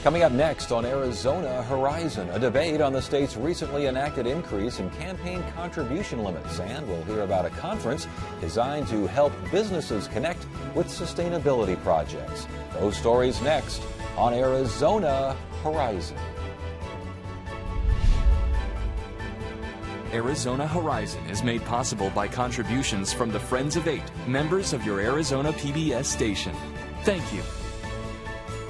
Coming up next on Arizona Horizon, a debate on the state's recently enacted increase in campaign contribution limits. And we'll hear about a conference designed to help businesses connect with sustainability projects. Those stories next on Arizona Horizon. Arizona Horizon is made possible by contributions from the Friends of Eight, members of your Arizona PBS station. Thank you.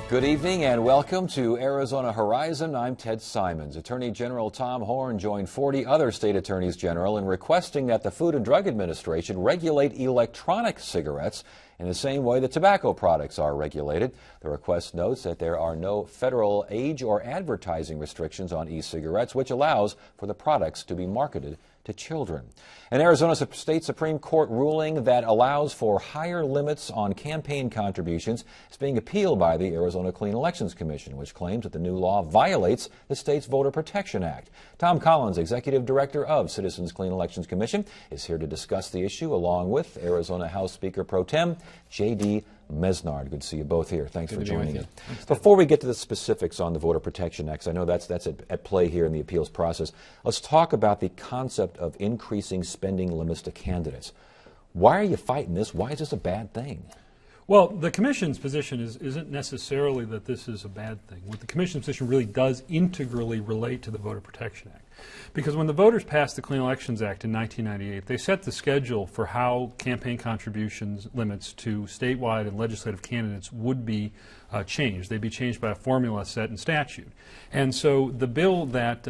Good evening and welcome to Arizona Horizon. I'm Ted Simons. Attorney General Tom Horne joined 40 other state attorneys general in requesting that the Food and Drug Administration regulate electronic cigarettes in the same way that tobacco products are regulated. The request notes that there are no federal age or advertising restrictions on e-cigarettes, which allows for the products to be marketed to children. An Arizona State Supreme Court ruling that allows for higher limits on campaign contributions is being appealed by the Arizona Clean Elections Commission, which claims that the new law violates the state's Voter Protection Act. Tom Collins, Executive Director of Citizens Clean Elections Commission, is here to discuss the issue along with Arizona House Speaker Pro Tem J.D. Mesnard. Good to see you both here. Thanks for joining us. Before we get to the specifics on the Voter Protection Act, I know that's at play here in the appeals process. Let's talk about the concept of increasing spending limits to candidates. Why are you fighting this? Why is this a bad thing? Well, the Commission's position isn't necessarily that this is a bad thing. What the Commission's position really does integrally relate to the Voter Protection Act. Because when the voters passed the Clean Elections Act in 1998, they set the schedule for how campaign contributions limits to statewide and legislative candidates would be changed. They'd be changed by a formula set in statute. And so the bill that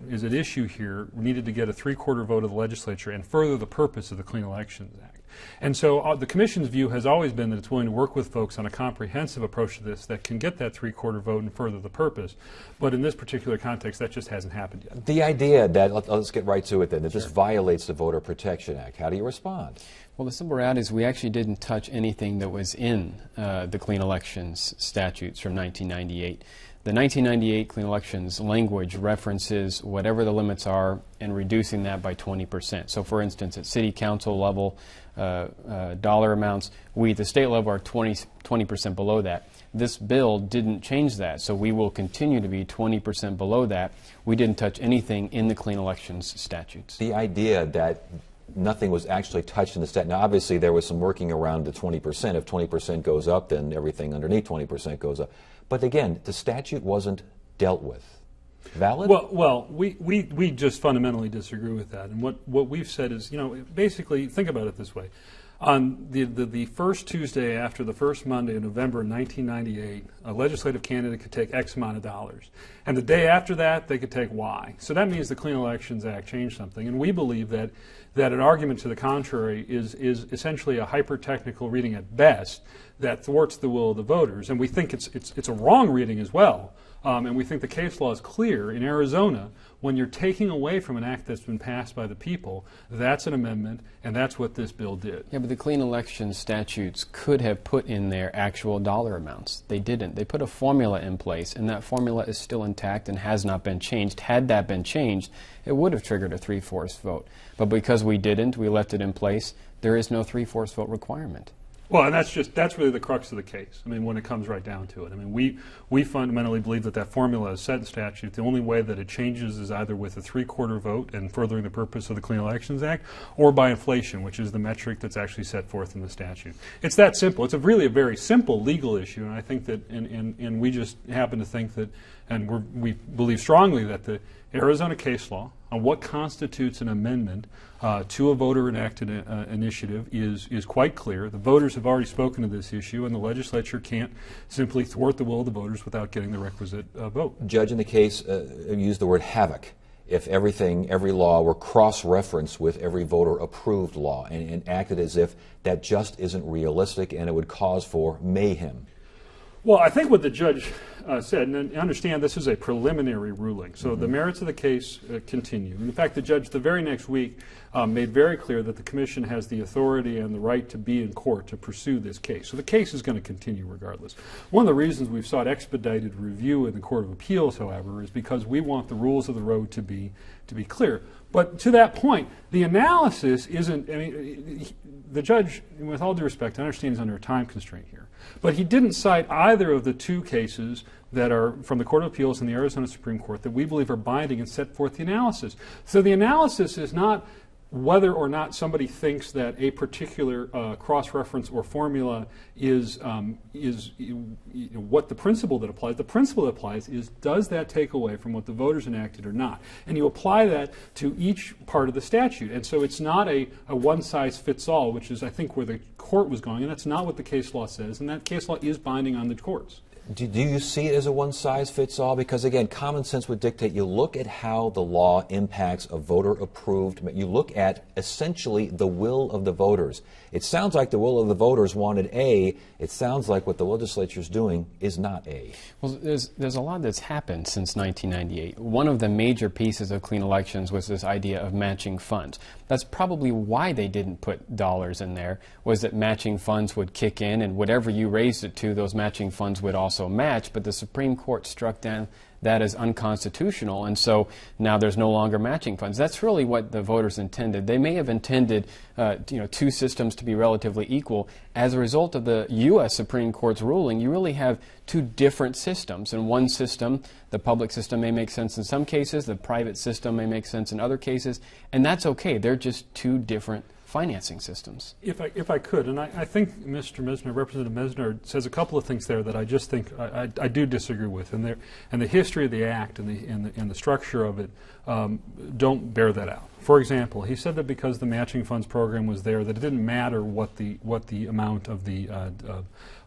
is at issue here needed to get a three-quarter vote of the legislature and further the purpose of the Clean Elections Act. And so the Commission's view has always been that it's willing to work with folks on a comprehensive approach to this that can get that three-quarter vote and further the purpose. But in this particular context, that just hasn't happened yet. The idea that, let's get right to it then, that this violates the Voter Protection Act, how do you respond? Well, the simple reality is we actually didn't touch anything that was in the Clean Elections statutes from 1998. The 1998 Clean Elections language references whatever the limits are and reducing that by 20%. So, for instance, at City Council level, dollar amounts, we at the state level are 20% below that. This bill didn't change that, so we will continue to be 20% below that. We didn't touch anything in the Clean Elections statutes. The idea that nothing was actually touched in the statute. Now, obviously, there was some working around the 20%. If 20% goes up, then everything underneath 20% goes up. But again, the statute wasn't dealt with. Valid? Well, we just fundamentally disagree with that. And what we've said is, basically, think about it this way. On the first Tuesday after the first Monday in November 1998, a legislative candidate could take X amount of dollars. And the day after that, they could take Y. So that means the Clean Elections Act changed something. And we believe that an argument to the contrary is essentially a hyper-technical reading at best that thwarts the will of the voters. And we think it's a wrong reading as well. And we think the case law is clear in Arizona. When you're taking away from an act that's been passed by the people, that's an amendment, and that's what this bill did. Yeah, but the Clean Elections statutes could have put in there actual dollar amounts. They didn't. They put a formula in place, and that formula is still intact and has not been changed. Had that been changed, it would have triggered a 3/4 vote. But because we didn't, we left it in place, there is no 3/4 vote requirement. Well, and that's really the crux of the case. I mean, when it comes right down to it. I mean, we fundamentally believe that formula is set in statute. The only way that it changes is either with a three-quarter vote and furthering the purpose of the Clean Elections Act, or by inflation, which is the metric that's actually set forth in the statute. It's that simple. It's really a very simple legal issue, and I think that, and we just happen to think that, and we believe strongly that the Arizona case law on what constitutes an amendment to a voter-enacted initiative is quite clear. The voters have already spoken to this issue, and the legislature can't simply thwart the will of the voters without getting the requisite vote. Judge, in the case, used the word havoc. If every law were cross-referenced with every voter-approved law and acted as if that just isn't realistic and it would cause for mayhem. Well, I think what the judge said, and understand this is a preliminary ruling, so the merits of the case continue. In fact, the judge the very next week made very clear that the Commission has the authority and the right to be in court to pursue this case. So the case is going to continue regardless. One of the reasons we've sought expedited review in the Court of Appeals, however, is because we want the rules of the road to be clear. But to that point, the analysis isn't, I mean, the judge, with all due respect, I understand he's under a time constraint here, but he didn't cite either of the two cases that are from the Court of Appeals and the Arizona Supreme Court that we believe are binding and set forth the analysis. So the analysis is not whether or not somebody thinks that a particular cross-reference or formula is what the principle that applies. The principle that applies is, does that take away from what the voters enacted or not? And you apply that to each part of the statute. And so it's not a one-size-fits-all, which is, I think, where the court was going. And that's not what the case law says. And that case law is binding on the courts. Do you see it as a one-size-fits-all? Because, again, common sense would dictate you look at how the law impacts a voter-approved. You look at, essentially, the will of the voters. It sounds like the will of the voters wanted A. It sounds like what the legislature is doing is not A. Well, there's a lot that's happened since 1998. One of the major pieces of clean elections was this idea of matching funds. That's probably why they didn't put dollars in there, was that matching funds would kick in, and whatever you raised it to, those matching funds would also match. But the Supreme Court struck down that as unconstitutional, and so now there's no longer matching funds. That's really what the voters intended. They may have intended two systems to be relatively equal. As a result of the U.S. Supreme Court's ruling, you really have two different systems. In one system, the public system may make sense in some cases, the private system may make sense in other cases, and that's okay. They're just two different financing systems. If I could, and I think Mr. Misner, Representative Misner, says a couple of things there that I just think I do disagree with, and the history of the act and the structure of it don't bear that out. For example, he said that because the matching funds program was there, that it didn't matter what the amount of the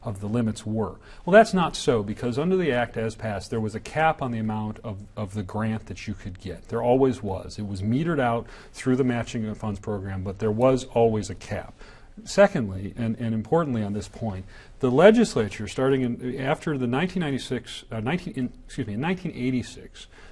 limits were. Well, that's not so, because under the act as passed, there was a cap on the amount of the grant that you could get. There always was. It was metered out through the matching funds program, but there was always a cap. Secondly, and importantly on this point, the legislature, starting after the 1986,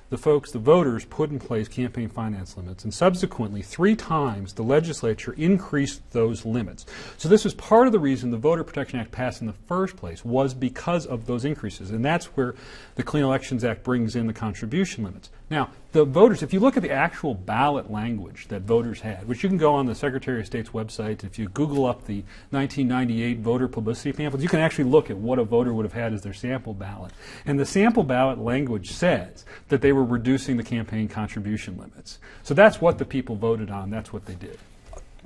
the voters put in place campaign finance limits, and subsequently 3 times the legislature increased those limits. So this was part of the reason the Voter Protection Act passed in the first place, was because of those increases, and that's where the Clean Elections Act brings in the contribution limits. Now, the voters, if you look at the actual ballot language that voters had, which you can go on the Secretary of State's website, if you Google up the 1998 voter publicity pamphlets, you can actually look at what a voter would have had as their sample ballot. And the sample ballot language says that they were reducing the campaign contribution limits. So that's what the people voted on. That's what they did.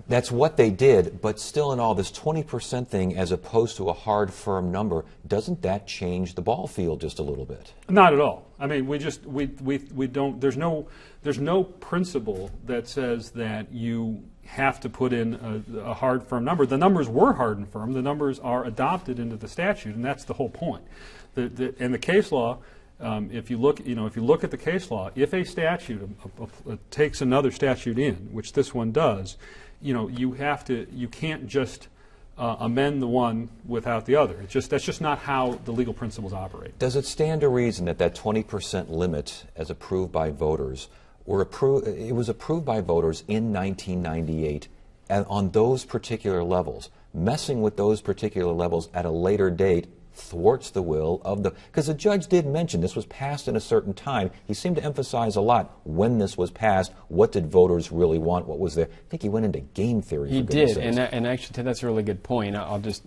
That's what they did, but still in all, this 20% thing as opposed to a hard, firm number, doesn't that change the ball field just a little bit? Not at all. I mean, we don't, there's no principle that says that you have to put in a hard, firm number. The numbers were hard and firm. The numbers are adopted into the statute, and that's the whole point. And the case law, if you look at the case law, if a statute takes another statute in, which this one does, you can't just amend the one without the other. That's just not how the legal principles operate. Does it stand to reason that 20% limit, as approved by voters, it was approved by voters in 1998 and on those particular levels? Messing with those particular levels at a later date thwarts the will of because the judge did mention this was passed in a certain time. He seemed to emphasize a lot when this was passed. What did voters really want? What was there? I think he went into game theory. He did, and actually that's a really good point. I'll just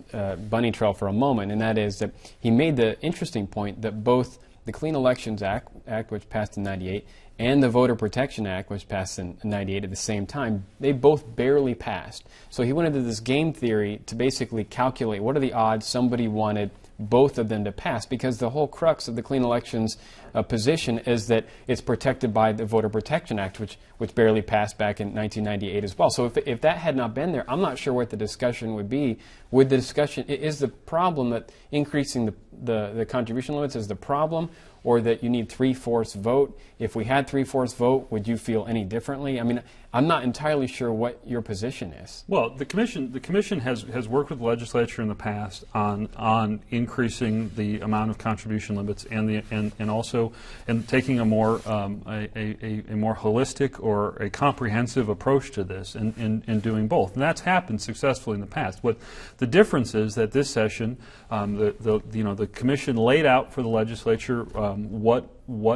bunny trail for a moment, and that is that he made the interesting point that both the Clean Elections Act, which passed in '98, and the Voter Protection Act, which passed in '98 at the same time, they both barely passed. So he went into this game theory to basically calculate what are the odds somebody wanted both of them to pass, because the whole crux of the Clean Elections position is that it's protected by the Voter Protection Act, which barely passed back in 1998 as well. So if that had not been there, I'm not sure what the discussion would be. Would the discussion, is the problem that increasing the contribution limits is the problem, or that you need 3/4 vote? If we had 3/4 vote, would you feel any differently? I mean, I'm not entirely sure what your position is. Well, the commission has worked with the legislature in the past on increasing the amount of contribution limits and also taking a more holistic or a comprehensive approach to this and doing both. And that's happened successfully in the past. What the difference is that this session, the commission laid out for the legislature what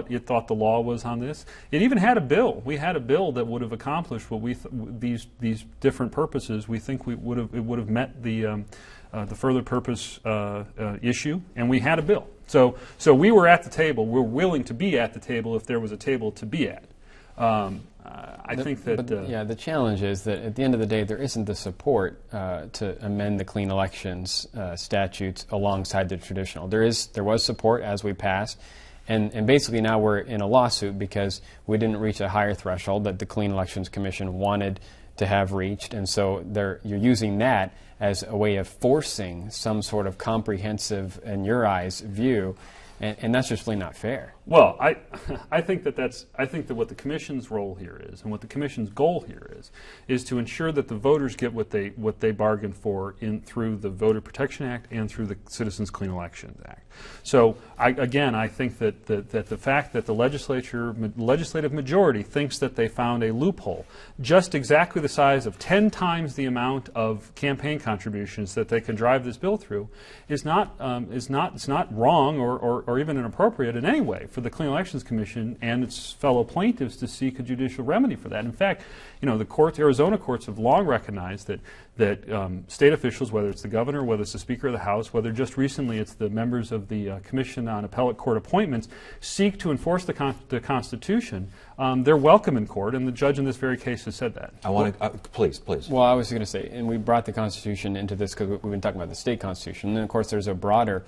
it thought the law was on this. It even had a bill. We had a bill that would have accomplished what these different purposes. We think it would have met the the further purpose issue, and we had a bill. So we were at the table. We're willing to be at the table if there was a table to be at. I think that... the challenge is that at the end of the day, there isn't the support to amend the clean elections statutes alongside the traditional. There was support as we passed, and basically now we're in a lawsuit because we didn't reach a higher threshold that the Clean Elections Commission wanted to have reached, and so you're using that as a way of forcing some sort of comprehensive, in your eyes, view, and that's just really not fair. Well, I think that what the Commission's role here is, and what the Commission's goal here is to ensure that the voters get what they bargained for through the Voter Protection Act and through the Citizens Clean Elections Act. So I think that the fact that the legislative majority thinks that they found a loophole just exactly the size of 10 times the amount of campaign contributions that they can drive this bill through is not wrong or even inappropriate in any way for the Clean Elections Commission and its fellow plaintiffs to seek a judicial remedy for that. In fact, the courts, Arizona courts, have long recognized that state officials, whether it's the governor, whether it's the Speaker of the House, whether just recently it's the members of the Commission on Appellate Court Appointments, seek to enforce the Constitution, they're welcome in court, and the judge in this very case has said that. I want to, please. Well, I was going to say, and we brought the Constitution into this because we've been talking about the state Constitution, and then of course there's a broader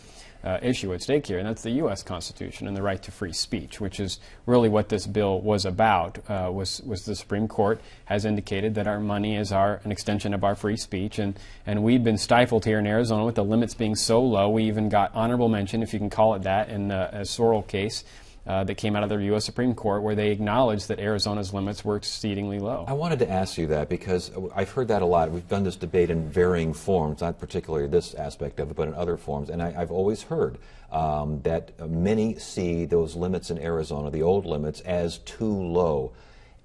issue at stake here, and that's the U.S. Constitution and the right to free speech, which is really what this bill was about. Was the Supreme Court has indicated that our money is an extension of our free speech, and we've been stifled here in Arizona with the limits being so low. We even got honorable mention, if you can call it that, in a Sorrell case that came out of the U.S. Supreme Court, where they acknowledged that Arizona's limits were exceedingly low. I wanted to ask you that because I've heard that a lot. We've done this debate in varying forms, not particularly this aspect of it, but in other forms. And I've always heard that many see those limits in Arizona, the old limits, as too low.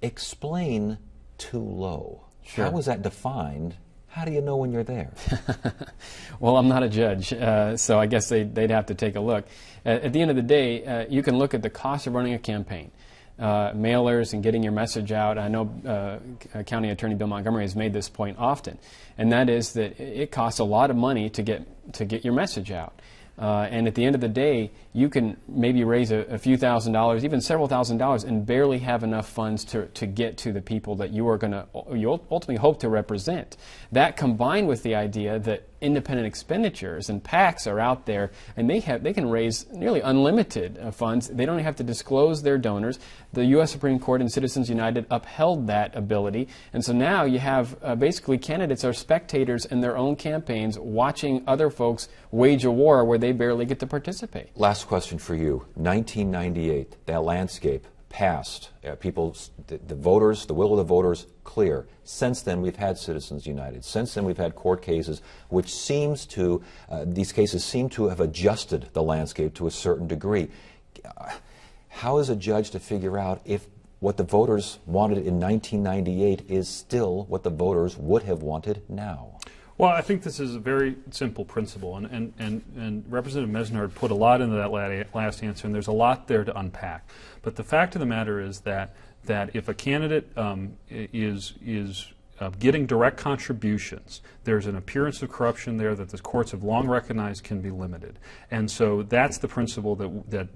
Explain too low. Sure. How was that defined? How do you know when you're there? Well, I'm not a judge, so I guess they'd have to take a look. At the end of the day, you can look at the cost of running a campaign, mailers and getting your message out. I know County Attorney Bill Montgomery has made this point often, and that is that it costs a lot of money to get your message out. And at the end of the day, you can maybe raise a few $1,000s, even several $1,000s, and barely have enough funds to get to the people that you ultimately hope to represent. That combined with the idea that independent expenditures and PACs are out there, and they can raise nearly unlimited funds. They don't have to disclose their donors. The U.S. Supreme Court and Citizens United upheld that ability, and so now you have basically candidates are spectators in their own campaigns watching other folks wage a war where they barely get to participate. Last question for you. 1998, that landscape passed. The voters, the will of the voters, clear. Since then, we've had Citizens United. Since then, we've had court cases, which these cases seem to have adjusted the landscape to a certain degree. How is a judge to figure out if what the voters wanted in 1998 is still what the voters would have wanted now? Well, I think this is a very simple principle, and Representative Mesnard put a lot into that last answer, and there's a lot there to unpack. But the fact of the matter is that if a candidate is getting direct contributions, there's an appearance of corruption there that the courts have long recognized can be limited. And so that's the principle that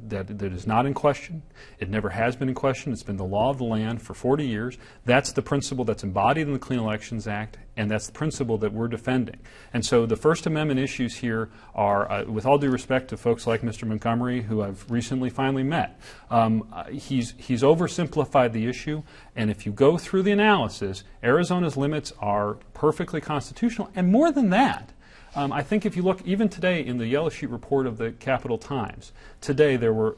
is not in question. It never has been in question. It's been the law of the land for 40 years. That's the principle that's embodied in the Clean Elections Act, and that's the principle that we're defending. And so the First Amendment issues here are, with all due respect to folks like Mr. Montgomery, who I've recently finally met, he's oversimplified the issue, and if you go through the analysis, Arizona's limits are perfectly constitutional, and more than that, I think if you look even today in the Yellow Sheet report of the Capital Times, today there were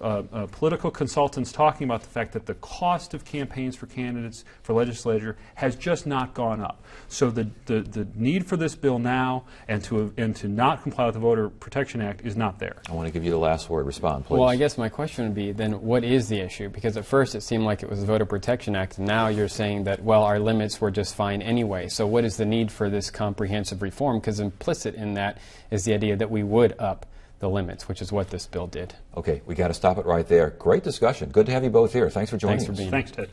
political consultants talking about the fact that the cost of campaigns for candidates for legislature has just not gone up. So the need for this bill now and to not comply with the Voter Protection Act is not there. I want to give you the last word. Respond, please. Well, I guess my question would be then what is the issue? Because at first it seemed like it was the Voter Protection Act, and now you're saying that, well, our limits were just fine anyway. So what is the need for this comprehensive reform? Because implicit in that is the idea that we would up the limits, which is what this bill did. Okay, we got to stop it right there. Great discussion. Good to have you both here. Thanks for joining us. Thanks for being Thanks, Ted.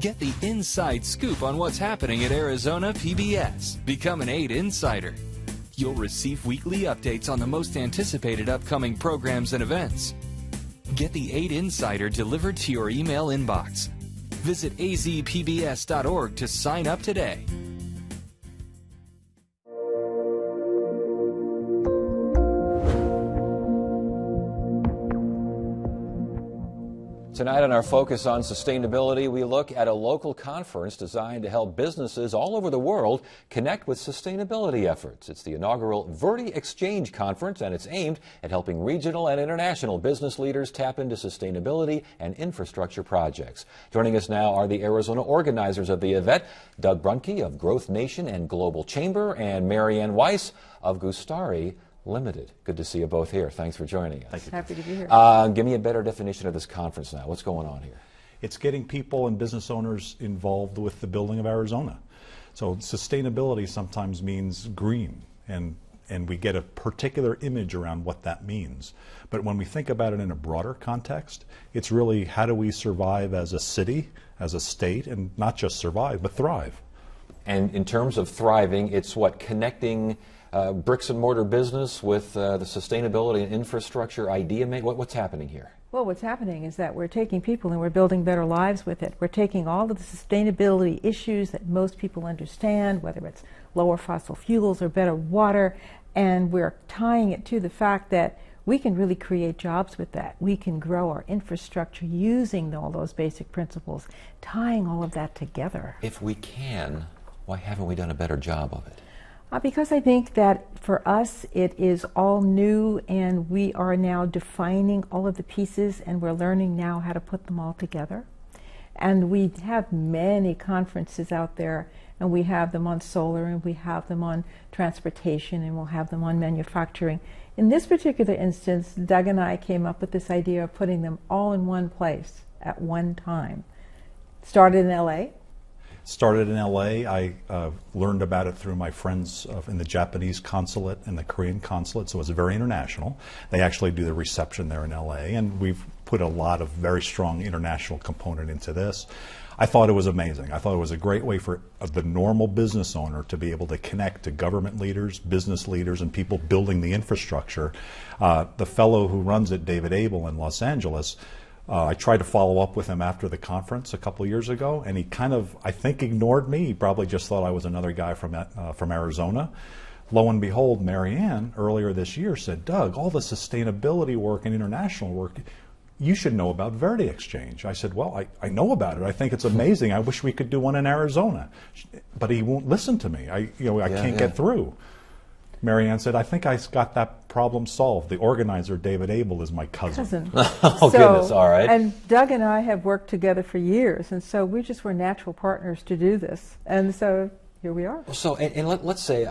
Get the inside scoop on what's happening at Arizona PBS. Become an 8 Insider. You'll receive weekly updates on the most anticipated upcoming programs and events. Get the 8 Insider delivered to your email inbox. Visit azpbs.org to sign up today. Tonight on our Focus on Sustainability, we look at a local conference designed to help businesses all over the world connect with sustainability efforts. It's the inaugural Verde Exchange Conference, and it's aimed at helping regional and international business leaders tap into sustainability and infrastructure projects. Joining us now are the Arizona organizers of the event, Doug Brunke of Growth Nation and Global Chamber, and Marianne Weiss of Gustari Limited. Good to see you both here. Thanks for joining us. Thank you. Happy to be here. Give me a better definition of this conference now. What's going on here? It's getting people and business owners involved with the building of Arizona. So sustainability sometimes means green, and we get a particular image around what that means. But when we think about it in a broader context, it's really how do we survive as a city, as a state, and not just survive, but thrive. And in terms of thriving, it's what, connecting bricks and mortar business with the sustainability and infrastructure idea? What's happening here? Well, what's happening is that we're taking people and we're building better lives with it. We're taking all of the sustainability issues that most people understand, whether it's lower fossil fuels or better water, and we're tying it to the fact that we can really create jobs with that. We can grow our infrastructure using all those basic principles, tying all of that together. If we can, why haven't we done a better job of it? Because I think that for us it is all new, and we are now defining all of the pieces, and we're learning now how to put them all together. And we have many conferences out there, and we have them on solar, and we have them on transportation, and we'll have them on manufacturing. In this particular instance, Doug and I came up with this idea of putting them all in one place at one time. Started in LA. Started in LA. I learned about it through my friends in the Japanese consulate and the Korean consulate, so it was very international. They actually do the reception there in LA, and we've put a lot of very strong international component into this. I thought it was amazing. I thought it was a great way for the normal business owner to be able to connect to government leaders, business leaders, and people building the infrastructure. The fellow who runs it, David Abel in Los Angeles, I tried to follow up with him after the conference a couple of years ago, and he kind of, I think, ignored me. He probably just thought I was another guy from Arizona. Lo and behold, Marianne earlier this year said, Doug, all the sustainability work and international work, you should know about Verde Exchange. I said, well, I know about it. I think it's amazing. I wish we could do one in Arizona. But he won't listen to me. I can't get through. Marianne said, I think I got that problem solved. The organizer, David Abel, is my cousin. Oh, goodness, all right. And Doug and I have worked together for years, and so we just were natural partners to do this. And so here we are. So, and let's say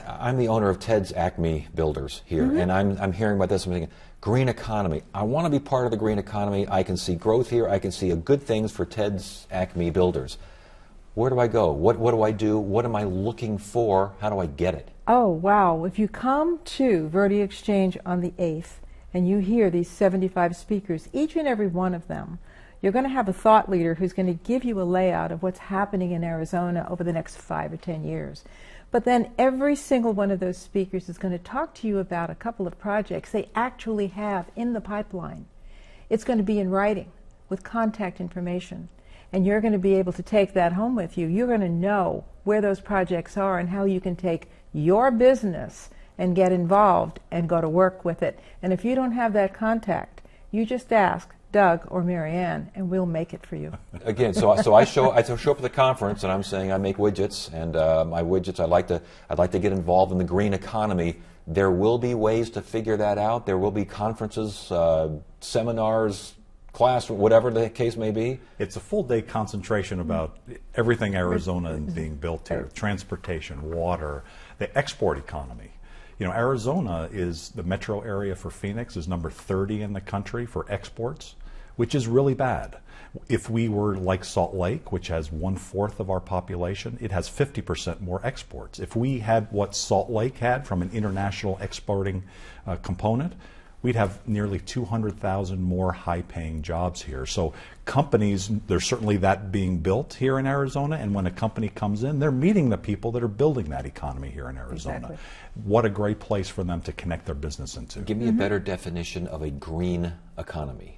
I'm the owner of Ted's Acme Builders here, and I'm hearing about this. I'm thinking, green economy. I want to be part of the green economy. I can see growth here. I can see good things for Ted's Acme Builders. Where do I go? What do I do? What am I looking for? How do I get it? Oh, wow. If you come to Verde Exchange on the 8th and you hear these 75 speakers, each and every one of them, you're going to have a thought leader who's going to give you a layout of what's happening in Arizona over the next 5 or 10 years. But then every single one of those speakers is going to talk to you about a couple of projects they actually have in the pipeline. It's going to be in writing with contact information. And you're going to be able to take that home with you. You're going to know where those projects are and how you can take your business and get involved and go to work with it. And if you don't have that contact, you just ask Doug or Marianne, and we'll make it for you. Again, so I show up at the conference, and I'm saying I make widgets, and my widgets, I'd like to get involved in the green economy. There will be ways to figure that out. There will be conferences, seminars, class, whatever the case may be. It's a full-day concentration about everything Arizona is being built here: transportation, water, the export economy. You know, Arizona is the metro area for Phoenix is number 30 in the country for exports, which is really bad. If we were like Salt Lake, which has 1/4 of our population, it has 50% more exports. If we had what Salt Lake had from an international exporting component, we'd have nearly 200,000 more high-paying jobs here. So companies, there's certainly that being built here in Arizona, and when a company comes in, they're meeting the people that are building that economy here in Arizona. Exactly. What a great place for them to connect their business into. Give me a better definition of a green economy.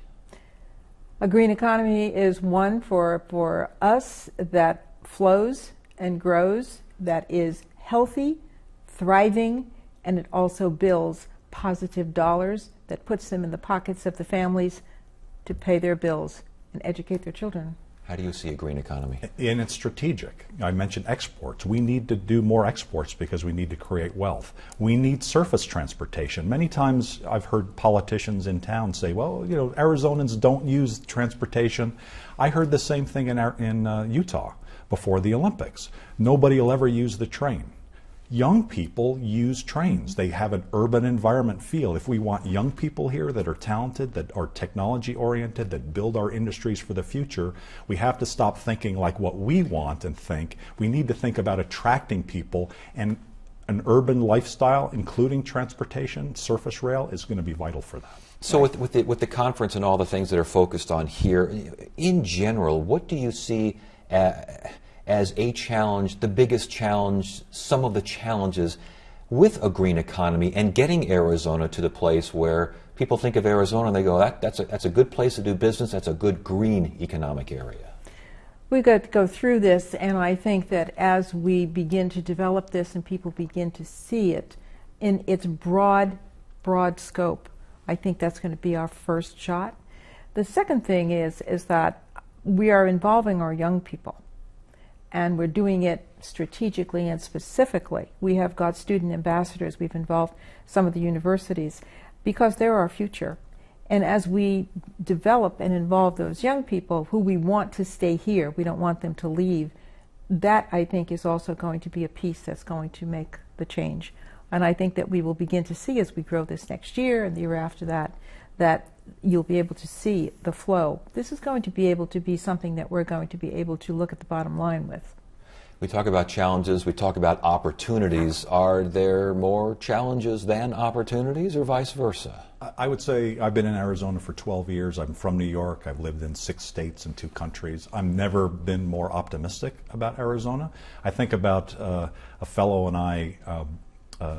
A green economy is one for us that flows and grows, that is healthy, thriving, and it also builds positive dollars that puts them in the pockets of the families to pay their bills and educate their children. How do you see a green economy? And it's strategic. I mentioned exports. We need to do more exports because we need to create wealth. We need surface transportation. Many times I've heard politicians in town say, well, you know, Arizonans don't use transportation. I heard the same thing in Utah before the Olympics. Nobody will ever use the train. Young people use trains. They have an urban environment feel. If we want young people here that are talented, that are technology oriented, that build our industries for the future, we have to stop thinking like what we want and think. We need to think about attracting people, and an urban lifestyle, including transportation, surface rail, is going to be vital for that. So with the conference and all the things that are focused on here, in general, what do you see as a challenge, the biggest challenge, some of the challenges with a green economy and getting Arizona to the place where people think of Arizona and they go, that's a good place to do business, that's a good green economic area? We've got to go through this, and I think that as we begin to develop this and people begin to see it in its broad scope, I think that's going to be our first shot. The second thing is that we are involving our young people. And we're doing it strategically and specifically. We have got student ambassadors. We've involved some of the universities because they're our future. And as we develop and involve those young people who we want to stay here, we don't want them to leave, that I think is also going to be a piece that's going to make the change. And I think that we will begin to see as we grow this next year and the year after that, that you'll be able to see the flow. This is going to be able to be something that we're going to be able to look at the bottom line with. We talk about challenges, we talk about opportunities. Are there more challenges than opportunities, or vice versa? I would say I've been in Arizona for 12 years. I'm from New York. I've lived in 6 states and 2 countries. I've never been more optimistic about Arizona. I think about a fellow and I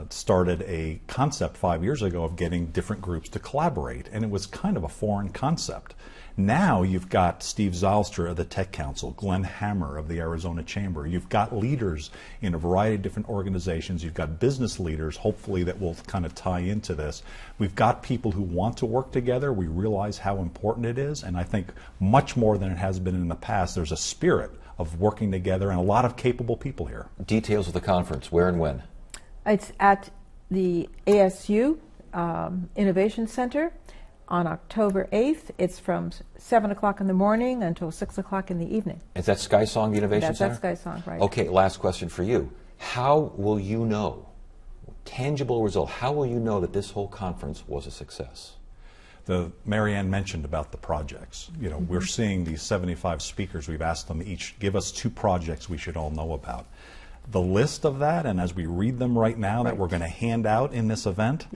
started a concept 5 years ago of getting different groups to collaborate, and it was kind of a foreign concept. Now you've got Steve Zylstra of the Tech Council, Glenn Hammer of the Arizona Chamber. You've got leaders in a variety of different organizations. You've got business leaders, hopefully, that will kind of tie into this. We've got people who want to work together. We realize how important it is, and I think much more than it has been in the past, there's a spirit of working together and a lot of capable people here. Details of the conference, where and when? It's at the ASU Innovation Center on October 8th. It's from 7 o'clock in the morning until 6 o'clock in the evening. Is that SkySong Innovation Center? That's SkySong, right. Okay, last question for you. How will you know, tangible result, how will you know that this whole conference was a success? Marianne mentioned about the projects. You know, we're seeing these 75 speakers. We've asked them each give us 2 projects we should all know about. The list of that, and as we read them right now that we're going to hand out in this event,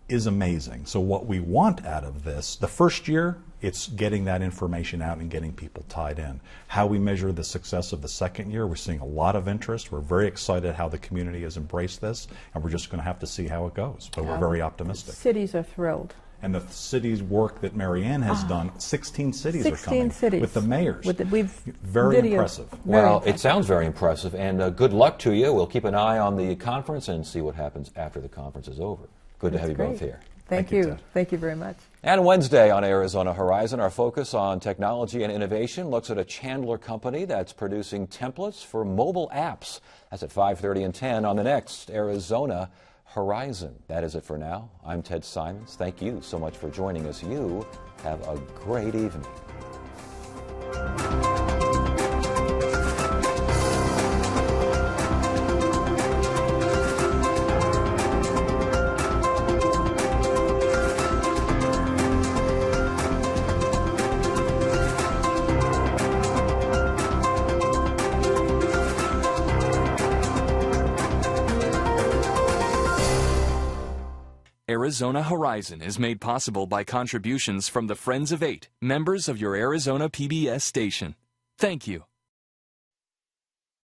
is amazing. So what we want out of this, the first year, it's getting that information out and getting people tied in. How we measure the success of the second year, we're seeing a lot of interest. We're very excited how the community has embraced this, and we're just going to have to see how it goes. But we're very optimistic. Cities are thrilled. And the city's work that Marianne has done, 16 cities are coming. 16 cities. With the mayors. We've very impressive. Well, it sounds very impressive, and good luck to you. We'll keep an eye on the conference and see what happens after the conference is over. Good to have you both here. Thank you. Thank you very much. And Wednesday on Arizona Horizon, our focus on technology and innovation looks at a Chandler company that's producing templates for mobile apps. That's at 5:30 and 10 on the next Arizona Horizon. That is it for now. I'm Ted Simons. Thank you so much for joining us. You have a great evening. Arizona Horizon is made possible by contributions from the Friends of 8, members of your Arizona PBS station. Thank you.